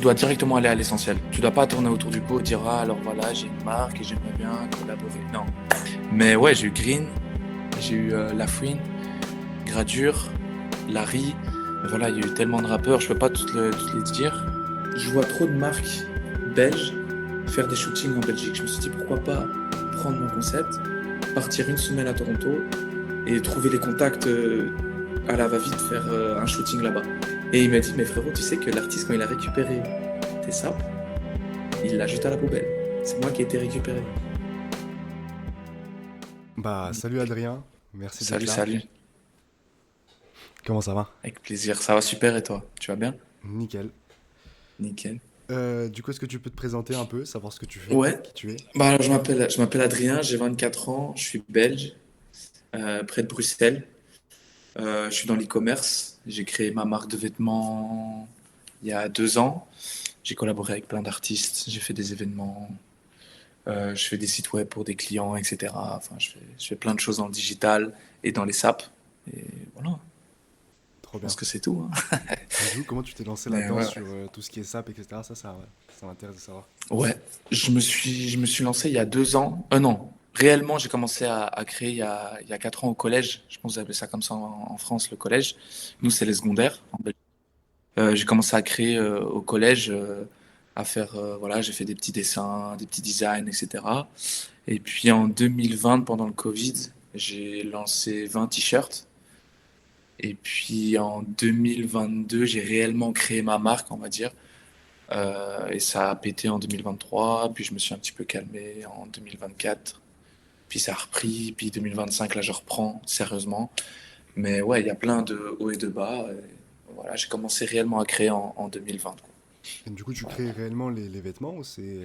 dois directement aller à l'essentiel. Tu dois pas tourner autour du pot, dire ah alors voilà j'ai une marque et j'aimerais bien collaborer. Non. Mais ouais, j'ai eu Green, j'ai eu Lafouine, Gradure, Larry. Voilà, il y a eu tellement de rappeurs, je peux pas toutes les dire. Je vois trop de marques belges faire des shootings en Belgique. Je me suis dit pourquoi pas prendre mon concept, partir une semaine à Toronto et trouver les contacts à la va-vite, faire un shooting là-bas. Et il m'a dit mais frérot, tu sais que l'artiste quand il a récupéré tes sapes, il l'a jeté à la poubelle. C'est moi qui ai été récupéré. Bah, salut Adrien, merci d'être Salut, là. salut. Comment ça va? Avec plaisir. Ça va super et toi? Tu vas bien? Nickel. Nickel. Du coup, est-ce que tu peux te présenter un peu, savoir ce que tu fais, Ouais. qui tu es? Bah alors, je m'appelle Adrien, j'ai 24 ans, je suis belge, près de Bruxelles. Je suis dans l'e-commerce. J'ai créé ma marque de vêtements il y a 2 ans. J'ai collaboré avec plein d'artistes, j'ai fait des événements, je fais des sites web pour des clients, etc. Enfin, je fais plein de choses dans le digital et dans les SAP. Et voilà, Trop je pense bien. que c'est tout, hein. Et du coup, comment tu t'es lancé Mais là-dedans ouais, sur tout ce qui est SAP, etc. Ça m'intéresse de savoir. ouais. Je me suis lancé il y a 2 ans. Non, réellement, j'ai commencé à créer il y a 4 ans au collège. Je pense que vous appelez ça comme ça en France, le collège. Nous, c'est les secondaires. J'ai commencé à créer au collège, à faire, voilà, j'ai fait des petits dessins, des petits designs, etc. Et puis en 2020, pendant le Covid, j'ai lancé 20 t-shirts. Et puis en 2022, j'ai réellement créé ma marque, on va dire. Et ça a pété en 2023, puis je me suis un petit peu calmé en 2024, puis ça a repris, puis 2025, là je reprends sérieusement. Mais ouais, il y a plein de hauts et de bas. Et voilà, j'ai commencé réellement à créer en 2020, quoi. Et du coup, tu crées réellement les vêtements ou c'est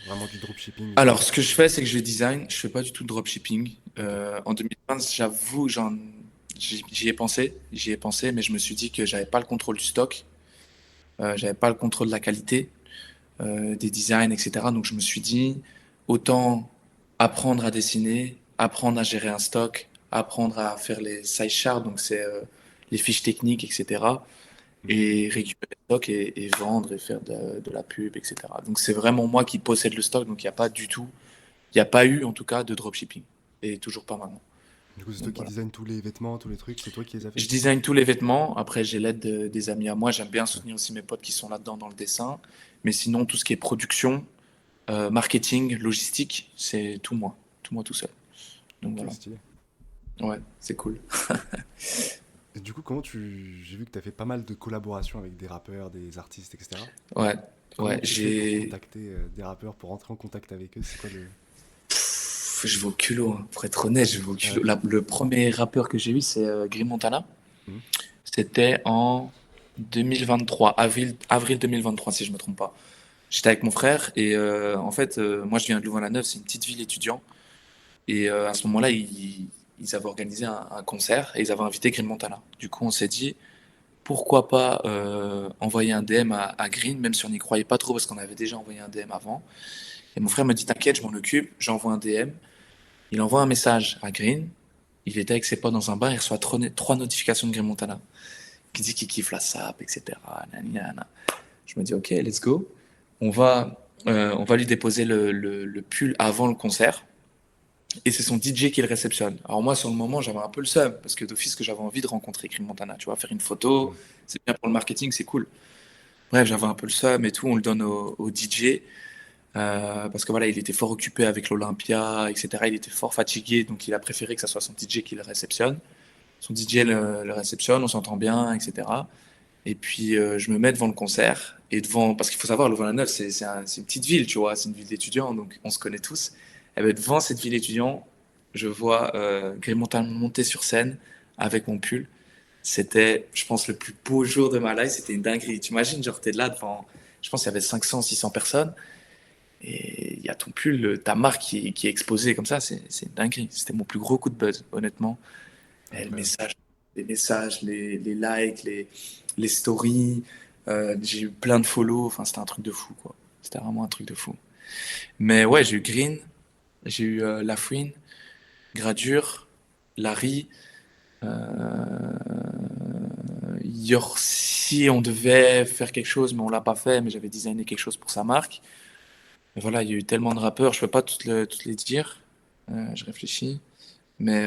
vraiment du dropshipping, Alors, etc. ce que je fais, c'est que je design, je fais pas du tout de dropshipping. Ok. En 2020, j'avoue, j'y ai pensé, mais je me suis dit que j'avais pas le contrôle du stock, j'avais pas le contrôle de la qualité. Des designs, etc. Donc je me suis dit, autant apprendre à dessiner, apprendre à gérer un stock, apprendre à faire les size charts, donc c'est les fiches techniques, etc. Mhm. Et récupérer le stock et vendre et faire de la pub, etc. Donc c'est vraiment moi qui possède le stock, donc il n'y a pas du tout, il n'y a pas eu en tout cas de dropshipping. Et toujours pas maintenant. Du coup, c'est toi Donc qui voilà. design tous les vêtements, tous les trucs, c'est toi qui les as Je fait? design tous les vêtements. Après, j'ai l'aide des amis à moi. J'aime bien Ouais. soutenir aussi mes potes qui sont là-dedans dans le dessin. Mais sinon, tout ce qui est production, marketing, logistique, c'est tout moi tout seul. Donc Ok, voilà. stylé. Ouais, c'est cool. Et du coup, j'ai vu que tu as fait pas mal de collaborations avec des rappeurs, des artistes, etc. Ouais, Comment ouais, tu fais pour contacter des rappeurs, pour entrer en contact avec eux? C'est quoi le... je vais au culot, hein. Pour être honnête, je vais au Ah culot. ouais? Le premier rappeur que j'ai eu, c'est Green Montana. Mhm. C'était en 2023, avril 2023, si je me trompe pas. J'étais avec mon frère et en fait, moi je viens de Louvain-la-Neuve, c'est une petite ville étudiante. Et à ce moment-là, ils avaient organisé un concert et ils avaient invité Green Montana. Du coup, on s'est dit, pourquoi pas envoyer un DM à Green, même si on n'y croyait pas trop parce qu'on avait déjà envoyé un DM avant. Et mon frère me dit, t'inquiète, je m'en occupe, j'envoie un DM. Il envoie un message à Green. Il était avec ses potes dans un bar, il reçoit trois notifications de Green Montana qui dit qu'il kiffe la sap, etc. Nani, nana. Je me dis, ok, let's go. On va lui déposer le pull avant le concert. Et c'est son DJ qui le réceptionne. Alors moi, sur le moment, j'avais un peu le seum, parce que d'office que j'avais envie de rencontrer Green Montana, tu vois, faire une photo, Mhm. c'est bien pour le marketing, c'est cool. Bref, j'avais un peu le seum et tout, on le donne au DJ, parce que voilà, il était fort occupé avec l'Olympia, etc. Il était fort fatigué, donc il a préféré que ça soit son DJ qui le réceptionne. Son DJ le réceptionne, on s'entend bien, etc. Et puis je me mets devant le concert, et devant, parce qu'il faut savoir, Louvain-la-Neuve, c'est une petite ville, tu vois, c'est une ville d'étudiants, donc on se connaît tous. Et ben, devant cette ville étudiante, je vois Green Montana monter sur scène avec mon pull. C'était, je pense, le plus beau jour de ma life. C'était une dinguerie. Tu imagines, genre, t'es là devant, je pense qu'il y avait 500, 600 personnes. Et il y a ton pull, ta marque qui est exposée comme ça. C'est une dinguerie. C'était mon plus gros coup de buzz, honnêtement. Et le Incroyable. message, les likes, les stories. J'ai eu plein de follow. Enfin, c'était un truc de fou, quoi. C'était vraiment un truc de fou. Mais ouais, j'ai eu Green, j'ai eu Lafouine, Gradure, Larry. Il Si on devait faire quelque chose, mais on l'a pas fait, mais j'avais designé quelque chose pour sa marque. Mais voilà, il y a eu tellement de rappeurs, je peux pas toutes les dire. Je réfléchis. Mais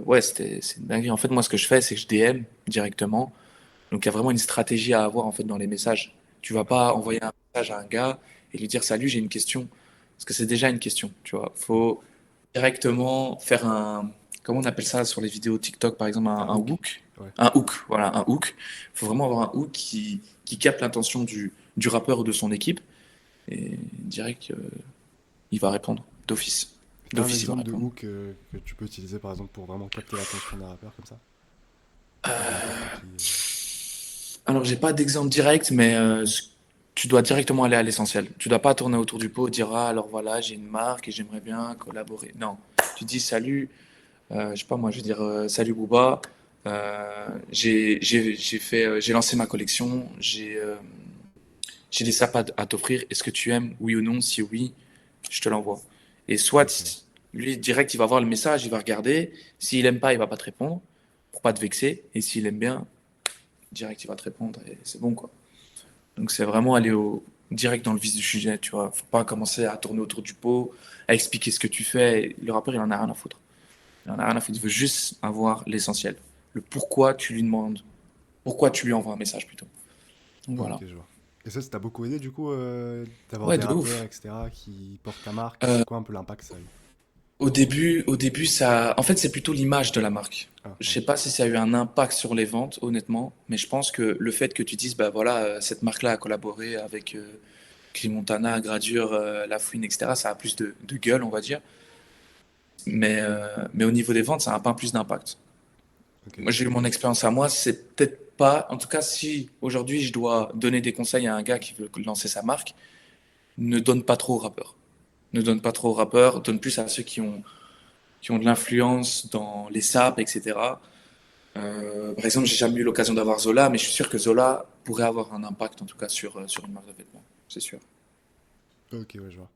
ouais, c'est une dinguerie. En fait, moi, ce que je fais, c'est que je DM directement. Donc, il y a vraiment une stratégie à avoir en fait dans les messages. Tu vas Ouais. pas envoyer un message à un gars et lui dire salut, j'ai une question, parce que c'est déjà une question. Tu vois, Mm. faut directement faire un, comment on appelle ça sur les vidéos TikTok, par exemple, Un un hook. hook. Ouais. Un hook, voilà, un hook. Il faut vraiment avoir un hook qui capte l'intention du rappeur ou de son équipe et direct, il va répondre d'office. T'as un D'office, il va exemple de répondre. hook que tu peux utiliser par exemple pour vraiment capter l'attention d'un rappeur comme ça? Ou n'importe qui. Alors, j'ai pas d'exemple direct, mais tu dois directement aller à l'essentiel. Tu dois pas tourner autour du pot, dire ah, alors voilà, j'ai une marque et j'aimerais bien collaborer. Non, tu dis salut, je sais pas moi, je vais dire salut Booba, j'ai lancé ma collection, j'ai des sapes à t'offrir. Est-ce que tu aimes, oui ou non? Si oui, je te l'envoie. Et Ok. soit lui direct, il va voir le message, il va regarder. S'il aime pas, il va pas te répondre pour pas te vexer. Et s'il aime bien, direct, il va te répondre et c'est bon quoi. Donc c'est vraiment aller direct dans le vif du sujet, tu vois. Faut pas commencer à tourner autour du pot, à expliquer ce que tu fais. Le rappeur, il en a rien à foutre. Il en a rien à foutre. Il veut juste avoir l'essentiel. Le pourquoi tu lui demandes, pourquoi tu lui envoies un message plutôt. Donc Ok, voilà. je vois. Et ça t'a beaucoup aidé du coup d'avoir Ouais, des de rappeurs, ouf. etc. qui portent ta marque. Euh, C'est quoi un peu l'impact que ça a eu? au début, ça, en fait, c'est plutôt l'image de la marque. Ah, Je ouais. sais pas si ça a eu un impact sur les ventes, honnêtement, mais je pense que le fait que tu dises, bah voilà, cette marque-là a collaboré avec Clean Montana, Gradure, La Fouine, etc., ça a plus de gueule, on va dire. Mais au niveau des ventes, ça n'a pas plus d'impact. Ok. Moi, j'ai eu mon expérience à moi, c'est peut-être pas. En tout cas, si aujourd'hui je dois donner des conseils à un gars qui veut lancer sa marque, ne donne pas trop aux rappeurs. Ne donne pas trop aux rappeurs, donne plus à ceux qui ont de l'influence dans les sapes, etc. Par exemple, j'ai jamais eu l'occasion d'avoir Zola, mais je suis sûr que Zola pourrait avoir un impact, en tout cas, sur une marque de vêtements. C'est sûr. Ok, ouais, je vois.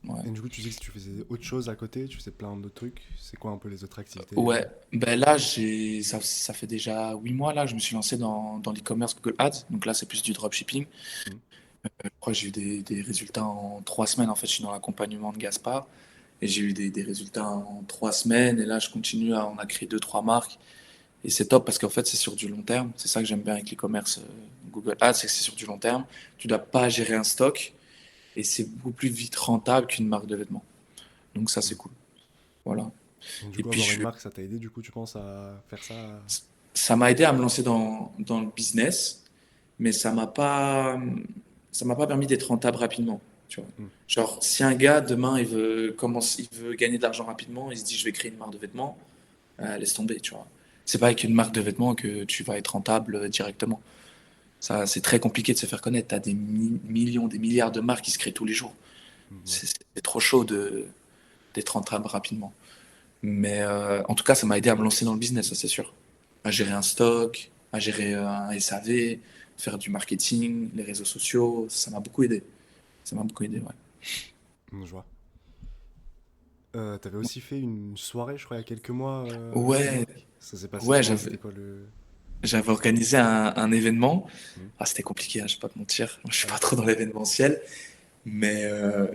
Ouais. Et du coup, tu dis que tu faisais autre chose à côté, tu faisais plein d'autres trucs. C'est quoi un peu les autres activités? Ouais, ben là, ça fait déjà 8 mois, là, je me suis lancé dans l'e-commerce Google Ads. Donc là, c'est plus du dropshipping. Hmm. Je crois que j'ai eu des résultats en 3 semaines. En fait, je suis dans l'accompagnement de Gaspard et j'ai eu des résultats en 3 semaines. Et là, je continue on a créé deux, trois marques. Et c'est top parce qu'en fait, c'est sur du long terme. C'est ça que j'aime bien avec l'e-commerce Google Ads, c'est que c'est sur du long terme. Tu dois pas gérer un stock et c'est beaucoup plus vite rentable qu'une marque de vêtements. Donc ça, Hmm. c'est cool. Voilà. Et du Et coup, puis, avoir une marque, ça t'a aidé, du coup, tu penses à faire ça? ça m'a aidé à me lancer dans le business, mais ça m'a pas permis d'être rentable rapidement. Tu vois. Hmm. Genre, si un gars demain il veut gagner de l'argent rapidement, il se dit je vais créer une marque de vêtements, laisse tomber, tu vois. C'est pas avec une marque de vêtements que tu vas être rentable directement. Ça, c'est très compliqué de se faire connaître. T'as des millions, des milliards de marques qui se créent tous les jours. Hmm, ouais. C'est trop chaud d'être rentable rapidement. Mais en tout cas, ça m'a aidé à me lancer dans le business, ça c'est sûr. À gérer un stock, à gérer un SAV, faire du marketing, les réseaux sociaux, ça m'a beaucoup aidé. Ça m'a beaucoup aidé, ouais. Hmm, je vois. T'avais aussi fait une soirée, je crois, il y a quelques mois. Ouais, Ça s'est passé ouais, comment? C'était quoi le... j'avais organisé un événement. Hmm. Ah, c'était compliqué, hein, je vais pas te mentir. Moi, je suis pas trop dans l'événementiel, mais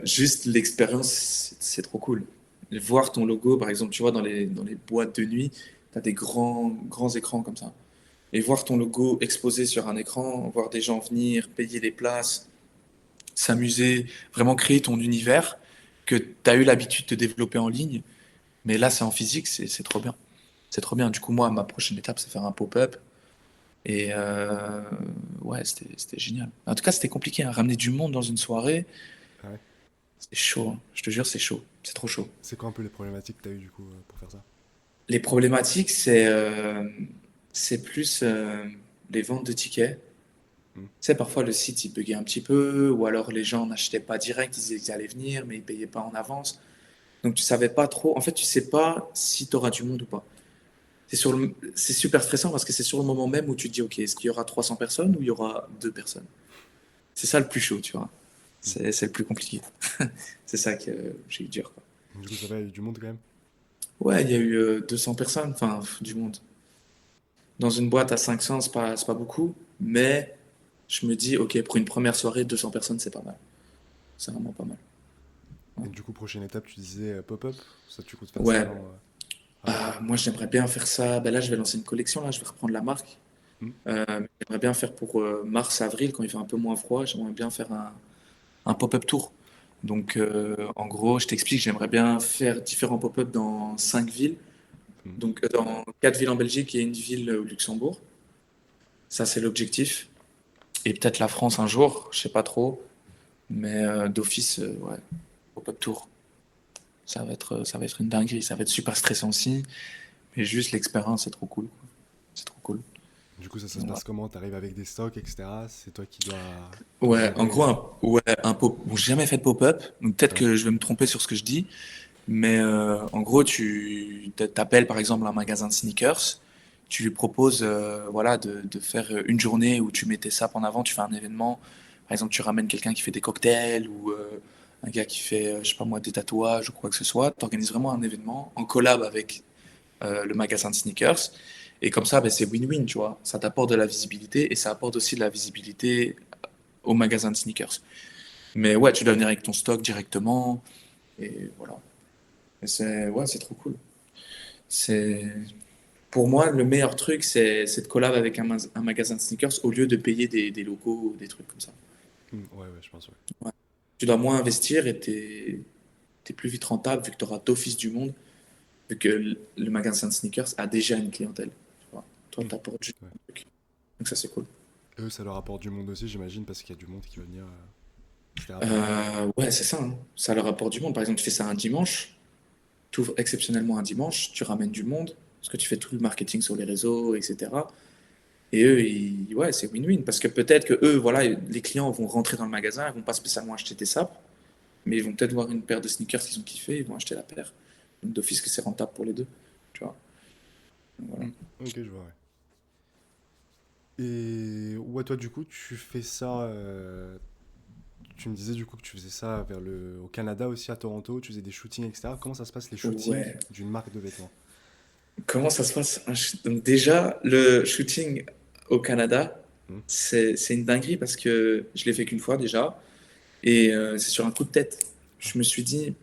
juste l'expérience, c'est trop cool. Voir ton logo, par exemple, tu vois, dans les boîtes de nuit, tu as des grands écrans comme ça. Et voir ton logo exposé sur un écran, voir des gens venir, payer les places, s'amuser, vraiment créer ton univers que tu as eu l'habitude de développer en ligne. Mais là, c'est en physique, c'est trop bien. C'est trop bien. Du coup, moi, ma prochaine étape, c'est faire un pop-up. Et ouais, c'était génial. En tout cas, c'était compliqué, hein. Ramener du monde dans une soirée, Ah ouais. c'est chaud, hein. Je te jure, c'est chaud. C'est trop chaud. C'est quoi un peu les problématiques que t'as eu, du coup, pour faire ça? Les problématiques, c'est plus les ventes de tickets. Hmm. Tu sais, parfois le site il buguait un petit peu, ou alors les gens n'achetaient pas direct, ils disaient qu'ils allaient venir, mais ils payaient pas en avance. Donc tu savais pas trop. En fait, tu sais pas si tu auras du monde ou pas. C'est super stressant parce que c'est sur le moment même où tu te dis, ok, est-ce qu'il y aura 300 personnes ou il y aura deux personnes? C'est ça le plus chaud, tu vois. Hmm. C'est le plus compliqué. C'est ça que j'ai eu dur, quoi. Du coup, ça va, il y a eu du monde quand même? Ouais, il y a eu 200 personnes, enfin, du monde. Dans une boîte à 500, c'est pas beaucoup, mais je me dis, ok, pour une première soirée, 200 personnes, c'est pas mal. C'est vraiment pas mal. Et du coup, prochaine étape, tu disais pop-up? Ça, tu comptes faire ça Ouais, genre à long terme? moi j'aimerais bien faire ça. Ben là, je vais lancer une collection, là, je vais reprendre la marque. Hmm. Mais j'aimerais bien faire pour mars-avril, quand il fait un peu moins froid, j'aimerais bien faire un pop-up tour. Donc, en gros, je t'explique, j'aimerais bien faire différents pop-up dans 5 villes. Hmm. Donc, dans 4 villes en Belgique et une ville au Luxembourg. Ça, c'est l'objectif. Et peut-être la France un jour, je sais pas trop. Mais d'office, ouais, pop-up tour. Ça va être une dinguerie. Ça va être super stressant aussi. Mais juste l'expérience, c'est trop cool, quoi. C'est trop cool. Du coup, ça se Donc, voilà. passe comment? T'arrives avec des stocks, etc. C'est toi qui dois tout Ouais, en gérer. gros, ouais, bon, j'ai jamais fait de pop-up, donc peut-être Ouais. que je vais me tromper sur ce que je dis, mais en gros, tu t'appelles par exemple un magasin de sneakers, tu lui proposes voilà, de faire une journée où tu mets tes sapes en avant, tu fais un événement, par exemple, tu ramènes quelqu'un qui fait des cocktails ou un gars qui fait, je sais pas moi, des tatouages ou quoi que ce soit, tu organises vraiment un événement en collab avec le magasin de sneakers. Et comme ça, ben, c'est win-win, tu vois. Ça t'apporte de la visibilité et ça apporte aussi de la visibilité au magasin de sneakers. Mais ouais, tu dois venir avec ton stock directement. Et voilà. Et c'est ouais, c'est trop cool. C'est pour moi le meilleur truc, c'est de collab avec un magasin de sneakers au lieu de payer des locaux ou des trucs comme ça. Hmm. Ouais, ouais, je pense, ouais. Ouais. Tu dois moins investir et t'es plus vite rentable vu que tu auras d'office du monde, vu que le magasin de sneakers a déjà une clientèle. Tu vois. Toi, Hmm. t'apportes juste Ouais. un truc. Donc ça, c'est cool. Eux, ça leur apporte du monde aussi, j'imagine, parce qu'il y a du monde qui va venir se les rappeler. Ouais, c'est ça, hein. Ça leur apporte du monde. Par exemple, tu fais ça un dimanche, tu ouvres exceptionnellement un dimanche, tu ramènes du monde, parce que tu fais tout le marketing sur les réseaux, etc. Et eux, ouais, c'est win-win, parce que peut-être que eux, voilà, les clients vont rentrer dans le magasin, ils vont pas spécialement acheter tes sapes, mais ils vont peut-être voir une paire de sneakers qu'ils ont kiffé, ils vont acheter la paire. Donc d'office que c'est rentable pour les deux, tu vois. Donc, voilà. Hmm. Ok, je vois, ouais. Et ouais, toi, du coup, tu fais ça. Tu me disais du coup que tu faisais ça au Canada aussi, à Toronto, tu faisais des shootings, etc. Comment ça se passe les shootings Ouais. d'une marque de vêtements? Comment ça se passe? Donc déjà, le shooting au Canada, Hmm. c'est une dinguerie parce que je l'ai fait qu'une fois déjà, et c'est sur un coup de tête. Je me suis dit,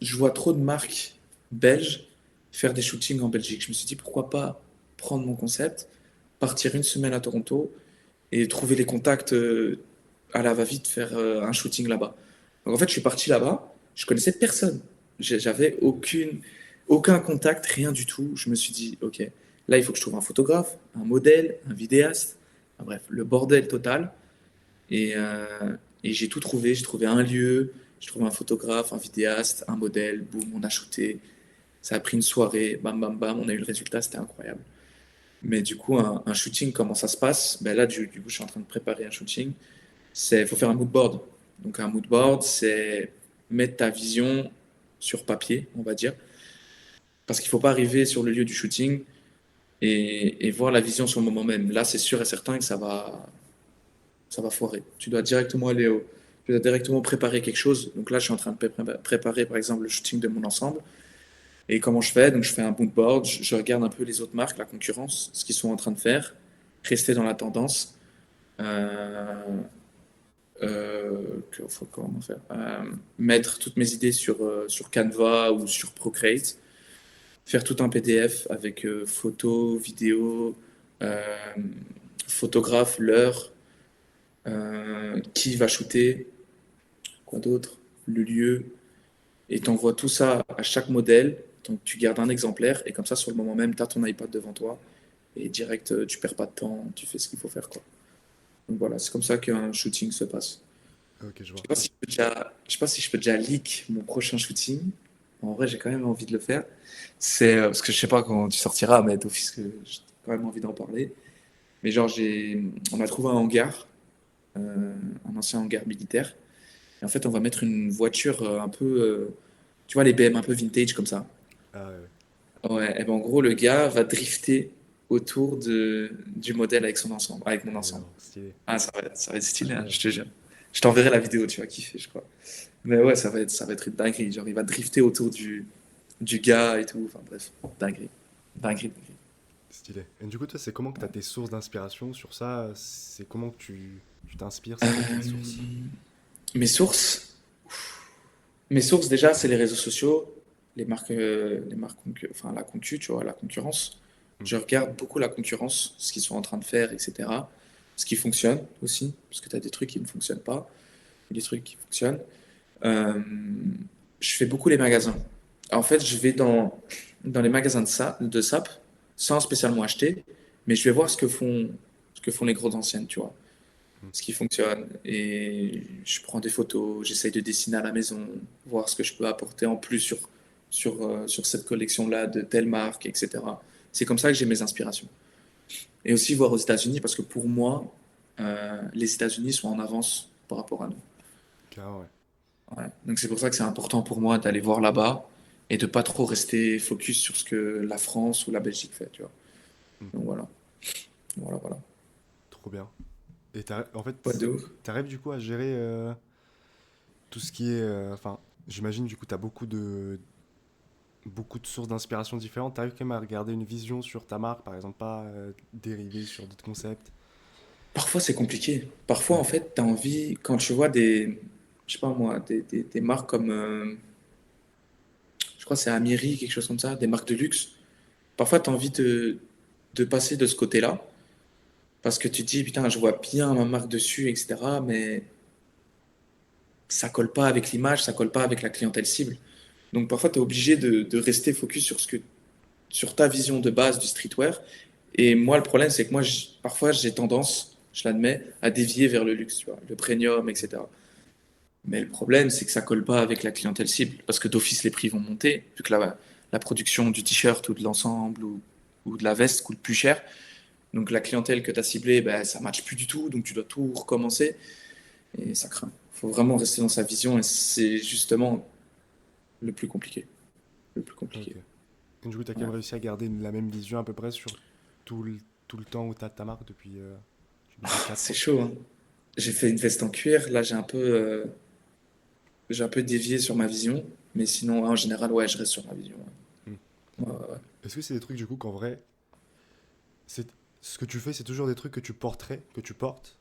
je vois trop de marques belges faire des shootings en Belgique. Je me suis dit, pourquoi pas prendre mon concept, partir une semaine à Toronto et trouver les contacts à la va-vite, faire un shooting là-bas. Donc en fait, je suis parti là-bas, je connaissais personne. J'avais aucun contact, rien du tout. Je me suis dit, ok, là, il faut que je trouve un photographe, un modèle, un vidéaste, enfin, bref, le bordel total. Et, euh, et j'ai tout trouvé. J'ai trouvé un lieu, j'ai trouvé un photographe, un vidéaste, un modèle. Boum, on a shooté. Ça a pris une soirée. Bam, bam, bam. On a eu le résultat. C'était incroyable. Mais du coup, un shooting, comment ça se passe? Ben là, du coup, je suis en train de préparer un shooting. Il faut faire un mood board. Donc, un mood board, c'est mettre ta vision sur papier, on va dire. Parce qu'il ne faut pas arriver sur le lieu du shooting et voir la vision sur le moment même. Là, c'est sûr et certain que ça va foirer. Tu dois directement préparer quelque chose. Donc là, je suis en train de préparer, par exemple, le shooting de mon ensemble. Et comment je fais? Donc, je fais un mood board, je regarde un peu les autres marques, la concurrence, ce qu'ils sont en train de faire, rester dans la tendance. Euh, comment faire? Mettre toutes mes idées sur Canva ou sur Procreate, faire tout un PDF avec photos, vidéos, euh, photographe, l'heure, qui va shooter, quoi d'autre, le lieu, et t'envoies tout ça à chaque modèle. Donc tu gardes un exemplaire et comme ça sur le moment même, tu as ton iPad devant toi et direct, tu perds pas de temps, tu fais ce qu'il faut faire quoi. Donc voilà, c'est comme ça qu'un shooting se passe. Ok, je Je sais vois. pas si je peux déjà, je sais pas si je peux déjà leak mon prochain shooting. En vrai, j'ai quand même envie de le faire. C'est parce que je sais pas quand tu sortiras, mais d'office que j'ai quand même envie d'en parler. Mais genre, on a trouvé un hangar, un ancien hangar militaire. Et en fait, on va mettre une voiture un peu, tu vois, les BM un peu vintage comme ça. Ah ouais, ouais. Ouais. Et ben en gros, le gars va drifter autour du modèle avec son ensemble, avec mon ensemble. Excellent, stylé. Ah, ça va être stylé, hein, Incroyable. je te jure. Je t'enverrai la vidéo, tu vas kiffer, je crois. Mais ouais, ça va être une dinguerie. Genre, il va drifter autour du gars et tout. Enfin bref, dinguerie. Dinguerie, dinguerie. Stylé. Et du coup, toi, c'est comment que tu as tes sources d'inspiration sur ça? C'est comment que tu t'inspires? C'est quoi tes sources? Euh, mes sources, mes sources déjà, c'est les réseaux sociaux, les marques, enfin la concu, tu vois, la concurrence. Hmm. Je regarde beaucoup la concurrence, ce qu'ils sont en train de faire, etc. Ce qui fonctionne aussi, parce que tu as des trucs qui ne fonctionnent pas, et des trucs qui fonctionnent. Euh, je fais beaucoup les magasins. En fait, je vais dans les magasins de SAP sans spécialement acheter, mais je vais voir ce que font les grosses anciennes, tu vois, Hmm. ce qui fonctionne. Et je prends des photos, j'essaye de dessiner à la maison, voir ce que je peux apporter en plus sur cette collection-là de telle marque, etc. C'est comme ça que j'ai mes inspirations. Et aussi voir aux États-Unis, parce que pour moi, les États-Unis sont en avance par rapport à nous. Carrément, ouais. Ouais. Donc c'est pour ça que c'est important pour moi d'aller voir là-bas et de pas trop rester focus sur ce que la France ou la Belgique fait, tu vois. Hmm. Donc voilà, voilà, voilà. Trop bien. Et en Pas fait, de ouf. t'arrives du coup à gérer tout ce qui est. Enfin, j'imagine du coup, t'as beaucoup de sources d'inspiration différentes. T'arrives quand même à regarder une vision sur ta marque, par exemple, pas dériver sur d'autres concepts. Parfois c'est compliqué. Parfois Ouais. en fait, tu as envie, quand tu vois je sais pas moi, des marques comme, je crois que c'est Amiri, quelque chose comme ça, des marques de luxe. Parfois tu as envie de passer de ce côté-là parce que tu te dis, putain, je vois bien ma marque dessus, etc. Mais ça colle pas avec l'image, ça colle pas avec la clientèle cible. Donc parfois, tu es obligé de rester focus sur ta vision de base du streetwear. Et moi, le problème, c'est que moi, parfois, j'ai tendance, je l'admets, à dévier vers le luxe, tu vois, le premium, etc. Mais le problème, c'est que ça colle pas avec la clientèle cible. Parce que d'office, les prix vont monter, vu que la production du t-shirt ou de l'ensemble ou de la veste coûte plus cher. Donc la clientèle que tu as ciblée, ben, ça ne matche plus du tout. Donc tu dois tout recommencer. Et ça craint. Il faut vraiment rester dans sa vision. Et c'est justement le plus compliqué. Le plus Ok. compliqué. Et du coup, t'as quand même Ouais. réussi à garder la même vision à peu près sur tout le temps où t'as ta marque depuis quatre C'est ans. chaud, hein. J'ai fait une veste en cuir. Là, j'ai un peu dévié sur ma vision. Mais sinon, en général, ouais, je reste sur ma vision. Hmm. Ouais, ouais, ouais. Est-ce que c'est des trucs du coup qu'en vrai, c'est ce que tu fais, c'est toujours des trucs que tu porterais, que tu portes,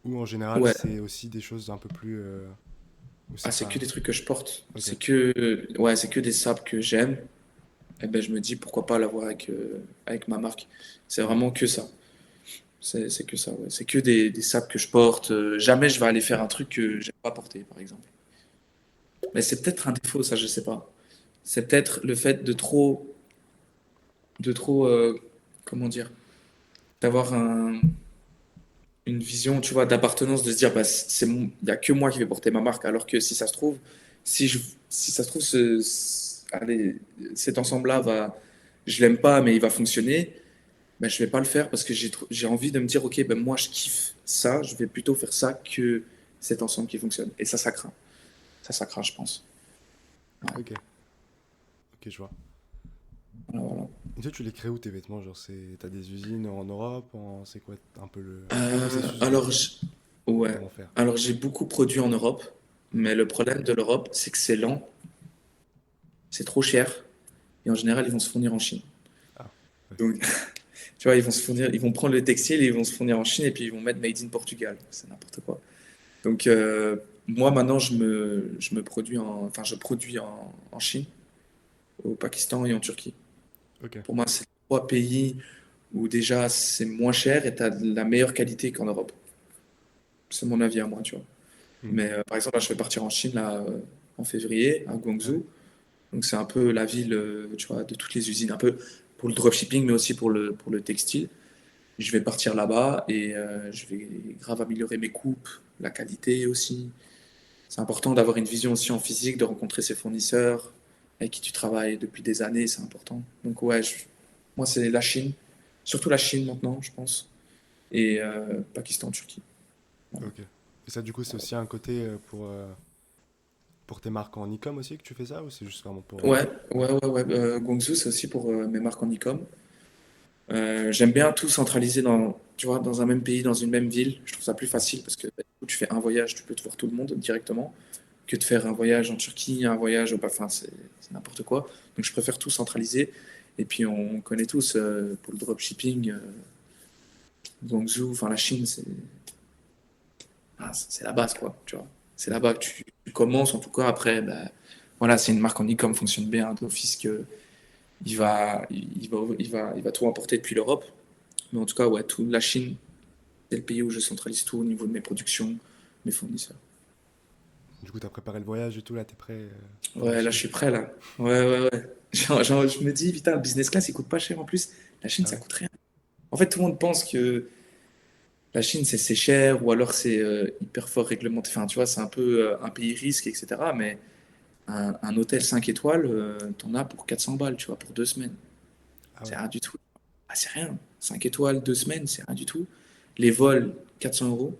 ou en général, Ouais. c'est aussi des choses un peu plus, où Ah, c'est c'est que pas. des trucs que je porte. Ok. Ouais, c'est que des sapes que j'aime. Et ben, je me dis pourquoi pas l'avoir avec ma marque. C'est Hmm. vraiment que ça. C'est que ça, ouais. C'est que des sapes que je porte. Jamais je vais aller faire un truc que j'aime pas porter, par exemple. Mais c'est peut-être un défaut, ça, je sais pas. C'est peut-être le fait de trop, comment dire, d'avoir une vision, tu vois, d'appartenance, de se dire, bah, il y a que moi qui vais porter ma marque, alors que si ça se trouve, si ça se trouve, allez, cet ensemble-là je l'aime pas, mais il va fonctionner, ben, je vais pas le faire parce que j'ai envie de me dire, ok, ben, moi, je kiffe ça, je vais plutôt faire ça que cet ensemble qui fonctionne. Et ça craint. Ça craint, je pense. Ouais. Ok. Ok, je vois. Voilà, voilà. Et toi, tu les crées où tes vêtements? Genre, t'as des usines en Europe, c'est quoi un peu le processus Alors, de ouais. comment faire? Alors, j'ai beaucoup produit en Europe, Hmm. mais le problème de l'Europe, c'est que c'est lent, c'est trop cher, et en général, ils vont se fournir en Chine. Ah, ouais. Donc, tu vois, ils vont prendre le textile et ils vont se fournir en Chine, et puis ils vont mettre Made in Portugal. C'est n'importe quoi. Donc, moi, maintenant, enfin, je produis en Chine, au Pakistan et en Turquie. Ok. Pour moi, c'est trois pays où déjà c'est moins cher et tu as de la meilleure qualité qu'en Europe. C'est mon avis à moi, tu vois. Hmm. Mais par exemple, là, je vais partir en Chine là, en février, à Ouais. Guangzhou. Donc c'est un peu la ville, tu vois, de toutes les usines, un peu pour le dropshipping, mais aussi pour le textile. Je vais partir là-bas et je vais grave améliorer mes coupes, la qualité aussi. C'est important d'avoir une vision aussi en physique, de rencontrer ses fournisseurs avec qui tu travailles depuis des années, c'est important. Donc ouais, moi c'est la Chine, surtout la Chine maintenant, je pense, et Pakistan, Turquie. Voilà. Ok. Et ça, du coup, c'est aussi un côté pour tes marques en e-com aussi que tu fais ça, ou c'est juste vraiment pour. Ouais, Ouais. ouais. Guangzhou, c'est aussi pour mes marques en e-com. J'aime bien tout centraliser tu vois, dans un même pays, dans une même ville. Je trouve ça plus Hmm. facile parce que bah, du coup, tu fais un voyage, tu peux te voir tout le monde directement, que de faire un voyage en Turquie, un voyage enfin, c'est n'importe quoi. Donc je préfère tout centraliser. Et puis on connaît tous pour le dropshipping, Guangzhou, enfin la Chine, c'est la base, quoi, tu vois. C'est Mm. là-bas que tu commences, en tout cas. Après, bah, voilà, c'est une marque en e-com fonctionne bien d'office que il va tout importer depuis l'Europe. Mais en tout cas, ouais, tout, la Chine, c'est le pays où je centralise tout au niveau de mes productions, mes fournisseurs. Du coup, t'as préparé le voyage et tout, là, t'es prêt pour la Ouais, là, Chine? je suis prêt, là. Ouais, ouais, ouais. Je me dis, putain, le business class, il coûte pas cher en plus. La Chine, Ah ça ouais? coûte rien. En fait, tout le monde pense que la Chine, c'est cher ou alors c'est hyper fort réglementé. Enfin, tu vois, c'est un peu un pays risque, etc. Mais un hôtel 5 étoiles, t'en as pour 400 balles, tu vois, pour 2 semaines. Ah C'est ouais. rien du tout. Ah, c'est rien. 5 étoiles, 2 semaines, c'est rien du tout. Les vols, 400 euros.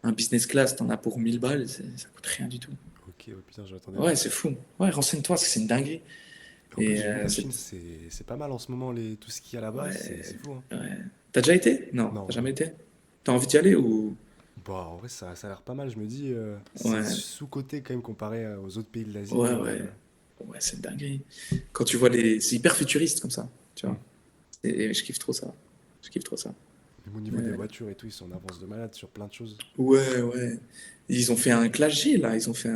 Un business class, t'en as pour 1000 balles, ça coûte rien du tout. Ok, ouais, putain, je m'attendais Ouais, pas. c'est fou. Ouais, renseigne-toi, parce que c'est une dinguerie. En plus, Et j'ai vu la Chine, c'est pas mal en ce moment, tout ce qu'il y a là-bas, c'est ouais, fou, hein. ouais. T'as déjà été? Non, t'as Non, jamais non. été? T'as envie d'y aller ou? Bah, en vrai, ça a l'air pas mal. Je me dis, c'est Ouais, sous-coté quand même comparé aux autres pays de l'Asie. ouais, ouais. Ouais, c'est une dinguerie. Quand tu vois les. C'est hyper futuriste comme ça, tu Hmm. vois. Et je kiffe trop ça. Je kiffe trop ça. Même au niveau des Ouais, voitures et tout, ils sont en avance de malade sur plein de choses. ouais, ouais. Ils ont fait un clash G, là. Ils ont fait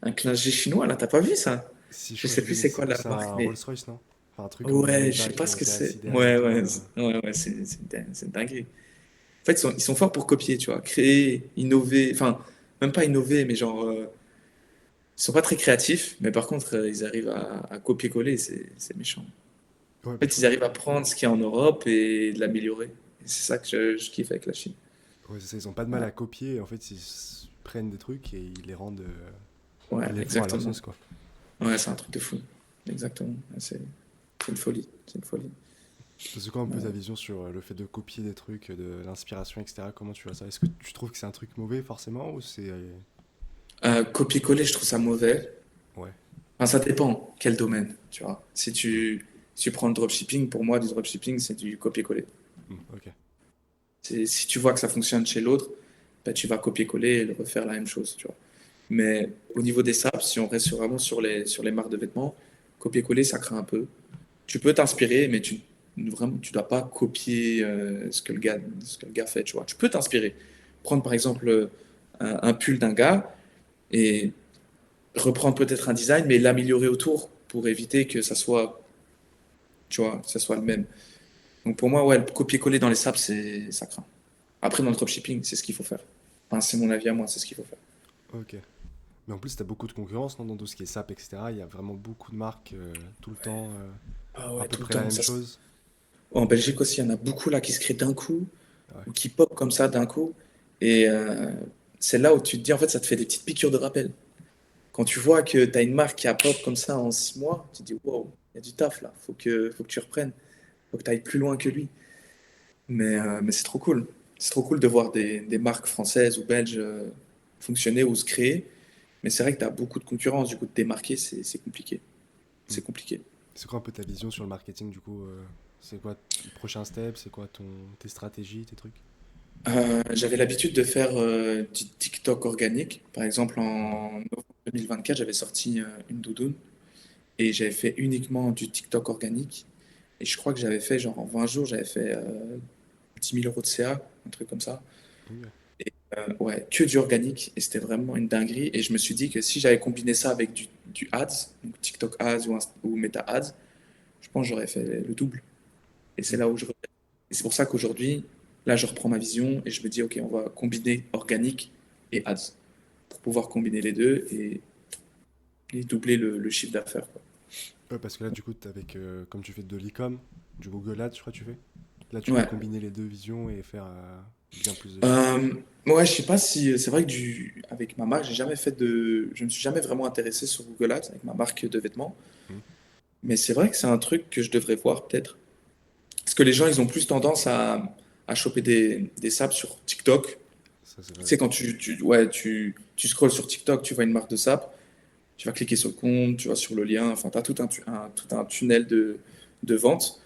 un clash G chinois, là. T'as pas vu ça? Si, je Je crois que sais j'ai vu, plus mais c'est c'est quoi la plus marque, un mais Rolls-Royce, non? Enfin, un truc en ouais, je sais Maybach pas ce que c'est. derrière et Ouais, tout. ouais, ouais, ouais, c'est une dinguerie. En fait, ils sont forts pour copier, tu vois. Créer, innover. Enfin, même pas innover, mais genre. Ils sont pas très créatifs, mais par contre, ils arrivent à copier-coller, c'est méchant. Ouais, En puis je fait, crois ils arrivent à prendre ce qu'il y a en Europe et de l'améliorer. Et c'est ça que je kiffe avec la Chine. ouais, c'est ça, ils ont pas de mal Ouais, à copier. En fait, prennent des trucs et ils les rendent. ouais, Ils les font à leur exactement. sauce, quoi. Ouais, c'est un truc de fou. Exactement. Ouais, c'est une folie. C'est une folie. C'est quoi un peu ta vision sur le fait de copier des trucs, de l'inspiration, etc. Comment tu vois ça? Est-ce que tu trouves que c'est un truc mauvais forcément ou c'est. Copier-coller, je trouve ça mauvais. Ouais. Enfin, ça dépend quel domaine, tu vois. Si tu prends le dropshipping, pour moi, du dropshipping, c'est du copier-coller. Ok. Si tu vois que ça fonctionne chez l'autre, bah, tu vas copier-coller et le refaire la même chose, tu vois. Mais au niveau des saps, si on reste vraiment sur les marques de vêtements, copier-coller, ça craint un peu. Tu peux t'inspirer, mais vraiment, tu dois pas copier ce que le gars fait, tu vois. Tu peux t'inspirer. Prendre par exemple un pull d'un gars et reprendre peut-être un design, mais l'améliorer autour pour éviter que ça soit, tu vois, que ça soit le même. Donc pour moi, ouais, le copier-coller dans les saps, ça craint. Après, dans le dropshipping, c'est ce qu'il faut faire. Enfin, c'est mon avis à moi, c'est ce qu'il faut faire. Ok. Mais en plus, t'as beaucoup de concurrence non, dans tout ce qui est SAP, etc. Il y a vraiment beaucoup de marques tout le temps, Ah à ouais, peu tout le près la temps. même chose. En Belgique aussi, il y en a beaucoup là qui se créent d'un coup Ouais. ou qui pop comme ça d'un coup. Et c'est là où tu te dis, en fait, ça te fait des petites piqûres de rappel. Quand tu vois que tu as une marque qui a pop comme ça en 6 mois, tu te dis, wow, il y a du taf là, faut que tu reprennes, faut que tu ailles plus loin que lui. Mais c'est trop cool. C'est trop cool de voir des marques françaises ou belges fonctionner ou se créer. Mais c'est vrai que tu as beaucoup de concurrence, du coup, de te démarquer, c'est compliqué. Hmm. C'est compliqué. C'est quoi un peu ta vision sur le marketing du coup c'est quoi le prochain step? C'est quoi tes stratégies, tes trucs? J'avais l'habitude de faire du TikTok organique. Par exemple, Ok. en novembre 2024, j'avais sorti une doudoune et j'avais fait uniquement du TikTok organique. Et je crois que j'avais fait, genre en 20 jours, j'avais fait 10 000 euros de CA, un truc comme ça. Ok. Ouais, que du organique. Et c'était vraiment une dinguerie. Et je me suis dit que si j'avais combiné ça avec du ads, donc TikTok ads ou Meta ads, je pense que j'aurais fait le double. Et c'est Hmm. là où et c'est pour ça qu'aujourd'hui, là, je reprends ma vision et je me dis, OK, on va combiner organique et ads pour pouvoir combiner les deux et doubler le chiffre d'affaires, quoi. Ouais, parce que là du coup avec comme tu fais de l'e-com, du Google Ads je crois que tu fais. Là tu peux Ouais. combiner les deux visions et faire bien plus de chiffres. Euh, ouais, je sais pas si c'est vrai que avec ma marque, je me suis jamais vraiment intéressé sur Google Ads avec ma marque de vêtements. Hmm. Mais c'est vrai que c'est un truc que je devrais voir peut-être. Parce que les gens, ils ont plus tendance à choper des saps sur TikTok. Ça c'est Tu vrai sais, quand aussi. ouais, tu scrolles sur TikTok, tu vois une marque de sap, tu vas cliquer sur le compte, tu vas sur le lien, enfin, tu as tout un tunnel de vente.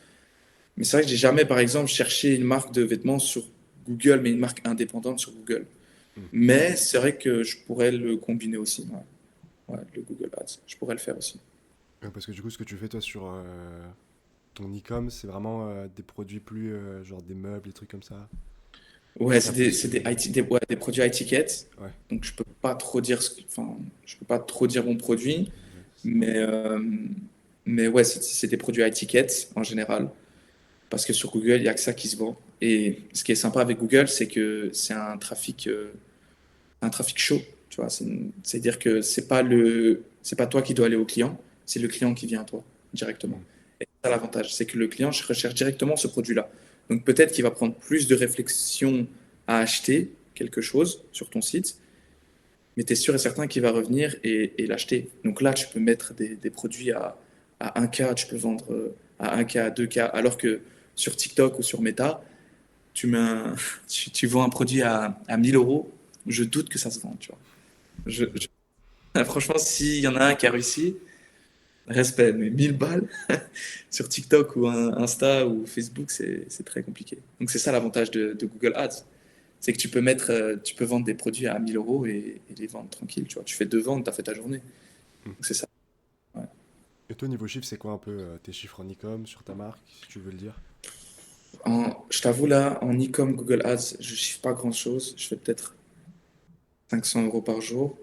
Mais c'est vrai que j'ai jamais, par exemple, cherché une marque de vêtements sur Google, mais une marque indépendante sur Google. Hmm. Mais c'est vrai que je pourrais le combiner aussi. Ouais, ouais, le Google Ads, je pourrais le faire aussi. Parce que du coup, ce que tu fais toi sur ton e-com, c'est vraiment des produits plus genre des meubles, des trucs comme ça. Ouais, C'est ça c'est plus. des, ouais, des produits high ticket. Ouais. Donc, je peux pas trop dire, enfin, je peux pas trop dire mon produit, Ouais, c'est ça. mais, euh, mais ouais, c'est des produits high ticket en général. Parce que sur Google, il y a que ça qui se vend. Et ce qui est sympa avec Google, c'est que c'est un trafic chaud. Tu vois, c'est-à-dire que c'est pas toi qui dois aller au client, c'est le client qui vient à toi directement. Mm. Et c'est ça l'avantage, c'est que le client recherche directement ce produit-là. Donc peut-être qu'il va prendre plus de réflexion à acheter quelque chose sur ton site, mais tu es sûr et certain qu'il va revenir et l'acheter. Donc là, tu peux mettre des produits à 1K, tu peux vendre à 1K, à 2K, alors que sur TikTok ou sur Meta, tu, mets un- tu vends un produit à 1000 euros, je doute que ça se vende, tu vois. Franchement, s'il y en a un qui a réussi, respect, mais 1000 balles sur TikTok ou Insta ou Facebook, c'est très compliqué. Donc c'est ça l'avantage de Google Ads. C'est que tu peux vendre des produits à 1000 euros et les vendre tranquille, tu vois. Tu fais 2 ventes, tu as fait ta journée. Mm. Donc c'est ça. Ouais. Et toi, niveau chiffre, c'est quoi un peu tes chiffres en e-com sur ta marque, si tu veux le dire? Je t'avoue là, en e-com Google Ads, je chiffre pas grand-chose. Je fais peut-être 500 euros par jour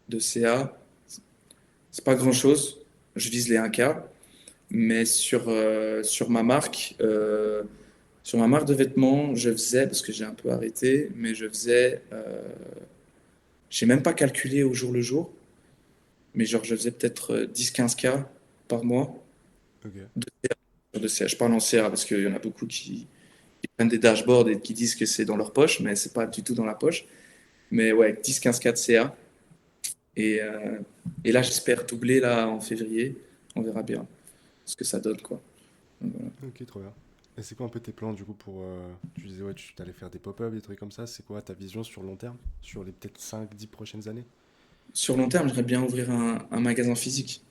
de CA. C'est pas grand-chose. Je vise les 1K. Mais sur ma marque de vêtements, je faisais, parce que j'ai un peu arrêté, mais je faisais, j'ai même pas calculé au jour le jour, mais genre je faisais peut-être 10-15K par mois Ok. de CA. Je parle en CA parce qu'il y en a beaucoup qui prennent des dashboards et qui disent que c'est dans leur poche, mais c'est pas du tout dans la poche. Mais ouais, 10-15K de CA. Et, euh, et là, j'espère doubler là en février. On verra bien ce que ça donne, quoi. Donc, voilà. Ok, trop bien. Et c'est quoi un peu tes plans du coup pour... tu disais ouais, tu allais faire des pop-up, des trucs comme ça. C'est quoi ta vision sur le long terme? Sur les peut-être 5 10 prochaines années? Sur long terme, j'aimerais bien ouvrir un magasin physique.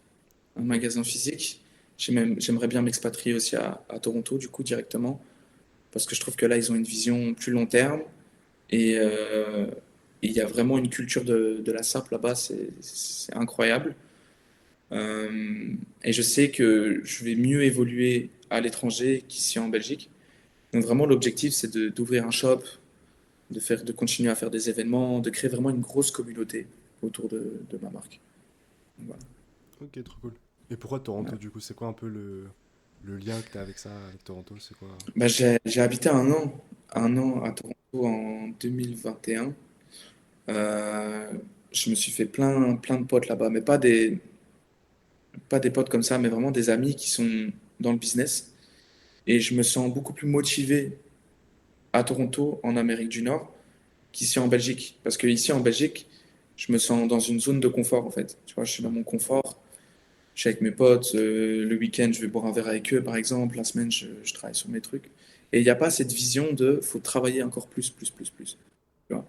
Un Ok. magasin physique. J'aimerais bien m'expatrier aussi à Toronto, du coup, directement, parce que je trouve que là, ils ont une vision plus long terme et il y a vraiment une culture de la SAP là-bas, c'est incroyable. Et je sais que je vais mieux évoluer à l'étranger qu'ici en Belgique. Donc vraiment, l'objectif, c'est d'ouvrir un shop, de continuer à faire des événements, de créer vraiment une grosse communauté autour de ma marque. Donc, voilà. Ok, trop cool. Et pourquoi Toronto Ouais. du coup? C'est quoi un peu le lien que tu as avec ça, avec Toronto? C'est quoi? Bah, j'ai habité un an à Toronto en 2021. Euh, je me suis fait plein de potes là-bas, mais pas des potes comme ça, mais vraiment des amis qui sont dans le business. Et je me sens beaucoup plus motivé à Toronto, en Amérique du Nord, qu'ici en Belgique. Parce que ici en Belgique, je me sens dans une zone de confort en fait. Tu vois, je suis dans Ouais. mon confort. Je suis avec mes potes. Le week-end, je vais boire un verre avec eux, par exemple. La semaine, je travaille sur mes trucs. Et il n'y a pas cette vision de faut travailler encore plus. Tu vois. Par